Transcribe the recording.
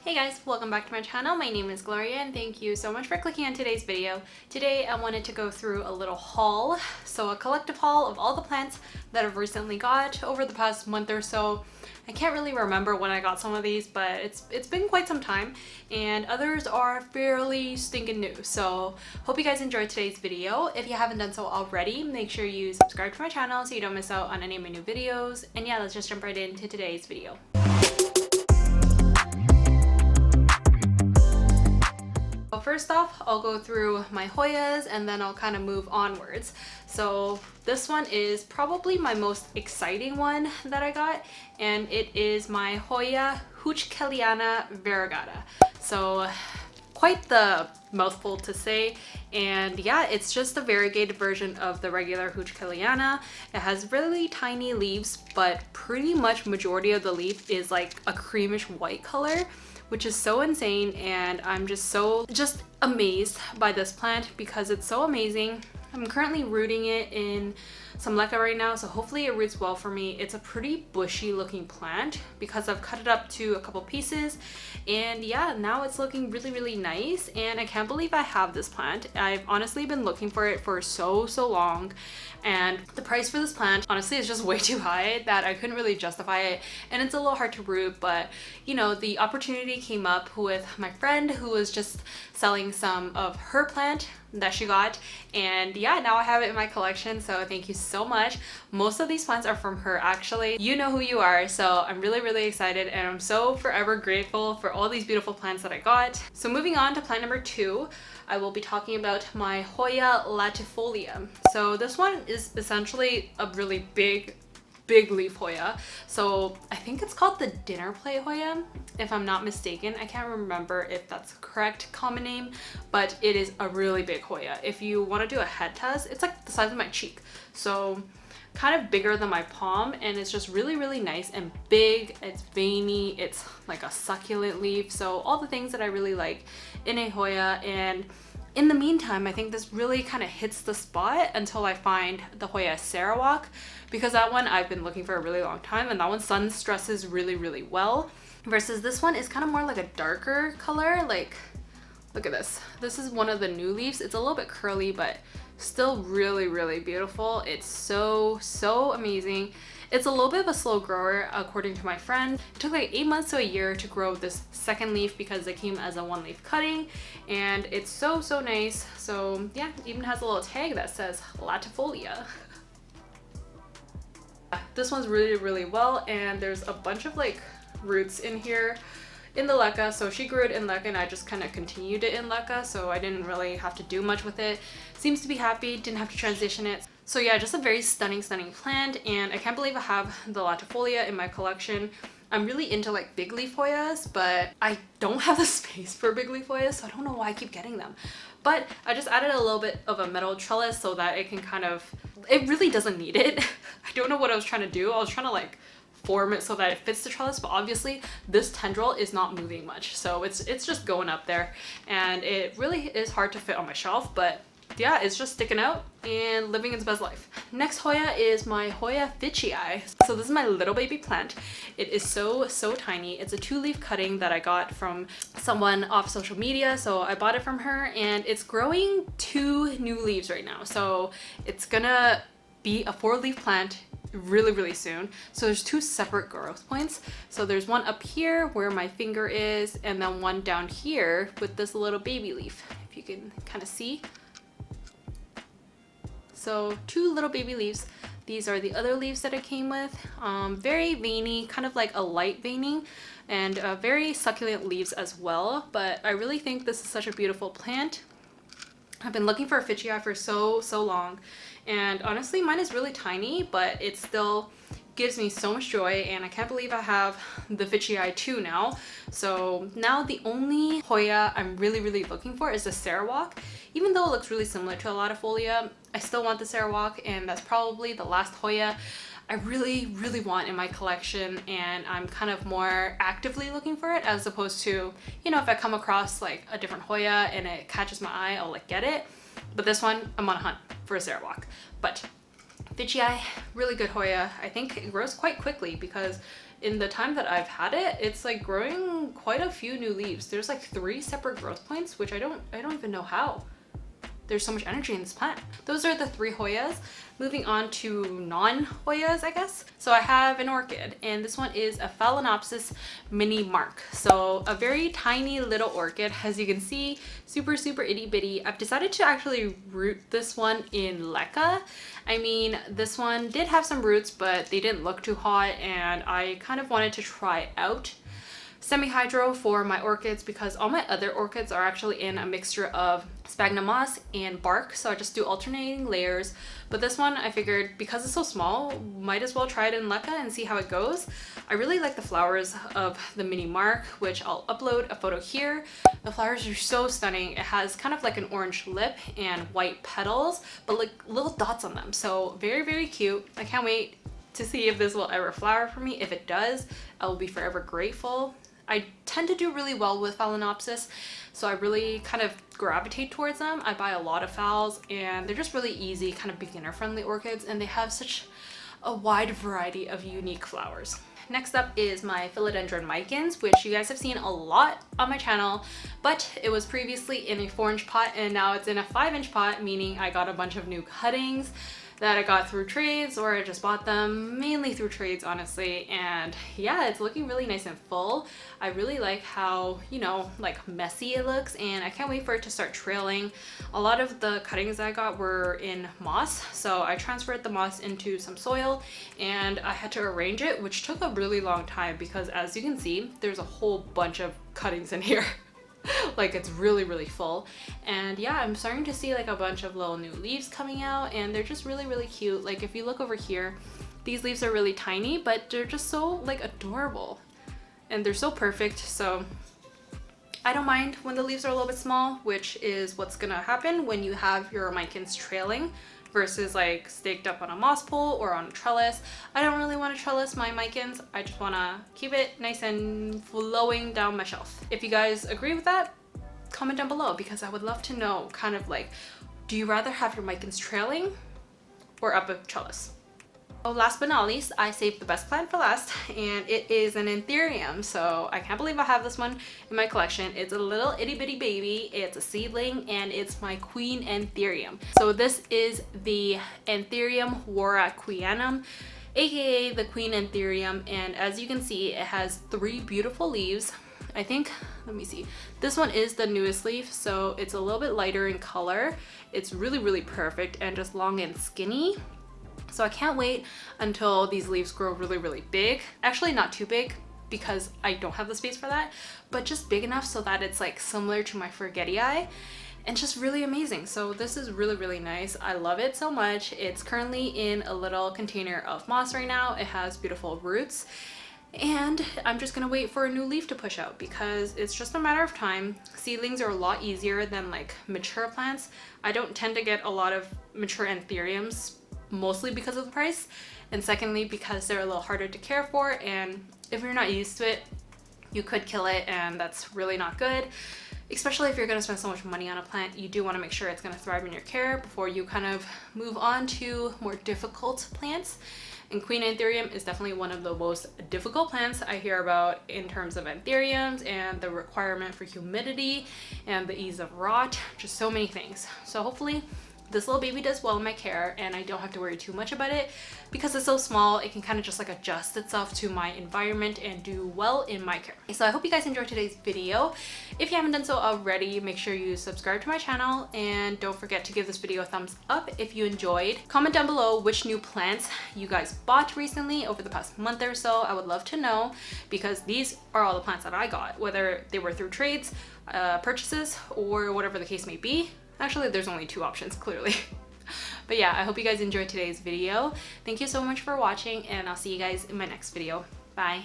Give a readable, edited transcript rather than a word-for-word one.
Hey guys, welcome back to my channel. My name is Gloria and thank you so much for clicking on today's video. Today I wanted to go through a little haul, so a collective haul of all the plants that I've recently got over the past month or so. I can't really remember when I got some of these, but it's been quite some time, and others are fairly stinking new. So hope you guys enjoyed today's video. If you haven't done so already, make sure you subscribe to my channel so you don't miss out on any of my new videos. And yeah, let's just jump right into today's video. First off, I'll go through my HOYAs and then I'll kind of move onwards. So this one is probably my most exciting one that I got, and it is my HOYA HOUSCHKELIANA variegata. So quite the mouthful to say, and yeah, it's just a variegated version of the regular HOUSCHKELIANA. It has really tiny leaves, but pretty much majority of the leaf is like a creamish white color, which is so insane, and I'm just amazed by this plant because it's so amazing. I'm currently rooting it in some leca right now, so hopefully it roots well for me. It's a pretty bushy looking plant because I've cut it up to a couple pieces, and yeah, now it's looking really nice, and I can't believe I have this plant. I've honestly been looking for it for so long, and the price for this plant honestly is just way too high that I couldn't really justify it, and it's a little hard to root. But you know, the opportunity came up with my friend who was just selling some of her plant that she got, and yeah, now I have it in my collection, so thank you so much. Most of these plants are from her actually. You know who you are, so I'm really excited, and I'm so forever grateful for all these beautiful plants that I got. So moving on to plant number 2, I will be talking about my HOYA LATIFOLIA. So this one is essentially a really big leaf HOYA. So I think it's called the dinner plate HOYA, if I'm not mistaken. I can't remember if that's the correct common name, but it is a really big HOYA. If you want to do a head test, it's like the size of my cheek. So kind of bigger than my palm, and it's just really nice and big. It's veiny, it's like a succulent leaf, so all the things that I really like in a HOYA. And in the meantime, I think this really kind of hits the spot until I find the HOYA Sarawak, because that one I've been looking for a really long time, and that one sun stresses really well, versus this one is kind of more like a darker color. Like, look at this. This is one of the new leaves. It's a little bit curly, but still really beautiful. It's so amazing. It's a little bit of a slow grower according to my friend. It took like 8 months to a year to grow this second leaf because it came as a 1-leaf cutting, and it's so nice. So yeah, it even has a little tag that says Latifolia. This one's really well, and there's a bunch of like roots in here in the leca. So she grew it in leca and I just kind of continued it in leca, so I didn't really have to do much with it. Seems to be happy, didn't have to transition it. So yeah, just a very stunning plant, and I can't believe I have the Latifolia in my collection. I'm really into like big leaf HOYAs, but I don't have the space for big leaf HOYAs, so I don't know why I keep getting them. But I just added a little bit of a metal trellis so that it can kind of, it really doesn't need it. I don't know what I was trying to do. I was trying to like form it so that it fits the trellis, but obviously this tendril is not moving much, so it's just going up there, and it really is hard to fit on my shelf. But yeah, it's just sticking out and living its best life. Next HOYA is my HOYA FITCHII. So this is my little baby plant. It is so tiny. It's a 2-leaf cutting that I got from someone off social media, so I bought it from her, and it's growing 2 new leaves right now. So it's gonna be a 4-leaf plant really soon. So there's 2 separate growth points. So there's one up here where my finger is, and then one down here with this little baby leaf, if you can kind of see. So 2 little baby leaves. These are the other leaves that it came with. Very veiny, kind of like a light veining, and very succulent leaves as well. But I really think this is such a beautiful plant. I've been looking for a FITCHII for so long, and honestly mine is really tiny, but it still gives me so much joy, and I can't believe I have the FITCHII 2 now. So now the only HOYA I'm really looking for is the Sarawak. Even though it looks really similar to a Latifolia, I still want the Sarawak, and that's probably the last HOYA I really want in my collection, and I'm kind of more actively looking for it, as opposed to, you know, if I come across like a different HOYA and it catches my eye, I'll like get it. But this one, I'm on a hunt for a Sarawak. But FITCHII, really good HOYA. I think it grows quite quickly because in the time that I've had it, it's like growing quite a few new leaves. There's like 3 separate growth points, which I don't even know how. There's so much energy in this plant. Those are the 3 Hoyas. Moving on to non-Hoyas, I guess. So I have an orchid, and this one is a Phalaenopsis mini mark. So a very tiny little orchid, as you can see, super itty bitty. I've decided to actually root this one in leca. I mean, this one did have some roots, but they didn't look too hot, and I kind of wanted to try out semi-hydro for my orchids because all my other orchids are actually in a mixture of sphagnum moss and bark, so I just do alternating layers. But this one, I figured because it's so small, might as well try it in leca and see how it goes. I really like the flowers of the mini mark, which I'll upload a photo here. The flowers are so stunning. It has kind of like an orange lip and white petals, but like little dots on them, so very cute. I can't wait to see if this will ever flower for me. If it does, I will be forever grateful. I tend to do really well with Phalaenopsis, so I really kind of gravitate towards them. I buy a lot of phals, and they're just really easy, kind of beginner-friendly orchids, and they have such a wide variety of unique flowers. Next up is my Philodendron micans, which you guys have seen a lot on my channel, but it was previously in a 4-inch pot, and now it's in a 5-inch pot, meaning I got a bunch of new cuttings that I got through trades, or I just bought them mainly through trades, honestly. And yeah, it's looking really nice and full. I really like how, you know, like messy it looks, and I can't wait for it to start trailing. A lot of the cuttings I got were in moss, so I transferred the moss into some soil, and I had to arrange it, which took a really long time because, as you can see, there's a whole bunch of cuttings in here. Like, it's really full. And yeah, I'm starting to see like a bunch of little new leaves coming out, and they're just really cute. Like, if you look over here, these leaves are really tiny, but they're just so like adorable, and they're so perfect. So I don't mind when the leaves are a little bit small, which is what's gonna happen when you have your micans trailing versus like staked up on a moss pole or on a trellis. I don't really want to trellis my micans. I just want to keep it nice and flowing down my shelf. If you guys agree with that, comment down below, because I would love to know, kind of like, do you rather have your micans trailing or up a trellis? Oh, last but not least, I saved the best plant for last, and it is an Anthurium. So I can't believe I have this one in my collection. It's a little itty bitty baby. It's a seedling, and it's my queen Anthurium. So this is the Anthurium waracqueanum, aka the queen Anthurium, and as you can see, it has 3 beautiful leaves. I think, let me see, this one is the newest leaf, so it's a little bit lighter in color. It's really perfect and just long and skinny. So I can't wait until these leaves grow really big. Actually, not too big because I don't have the space for that, but just big enough so that it's like similar to my Forgetii, and just really amazing. So this is really nice. I love it so much. It's currently in a little container of moss right now. It has beautiful roots, and I'm just gonna wait for a new leaf to push out because it's just a matter of time. Seedlings are a lot easier than like mature plants. I don't tend to get a lot of mature Anthuriums, mostly because of the price, and secondly because they're a little harder to care for, and if you're not used to it, you could kill it, and that's really not good. Especially if you're going to spend so much money on a plant, you do want to make sure it's going to thrive in your care before you kind of move on to more difficult plants. And Queen Anthurium is definitely one of the most difficult plants I hear about in terms of Anthuriums, and the requirement for humidity and the ease of rot, just so many things. So hopefully this little baby does well in my care, and I don't have to worry too much about it because it's so small. It can kind of just like adjust itself to my environment and do well in my care. So I hope you guys enjoyed today's video. If you haven't done so already, make sure you subscribe to my channel, and don't forget to give this video a thumbs up if you enjoyed. Comment down below which new plants you guys bought recently over the past month or so. I would love to know, because these are all the plants that I got, whether they were through trades, purchases, or whatever the case may be. Actually, there's only 2 options, clearly. But yeah, I hope you guys enjoyed today's video. Thank you so much for watching, and I'll see you guys in my next video. Bye.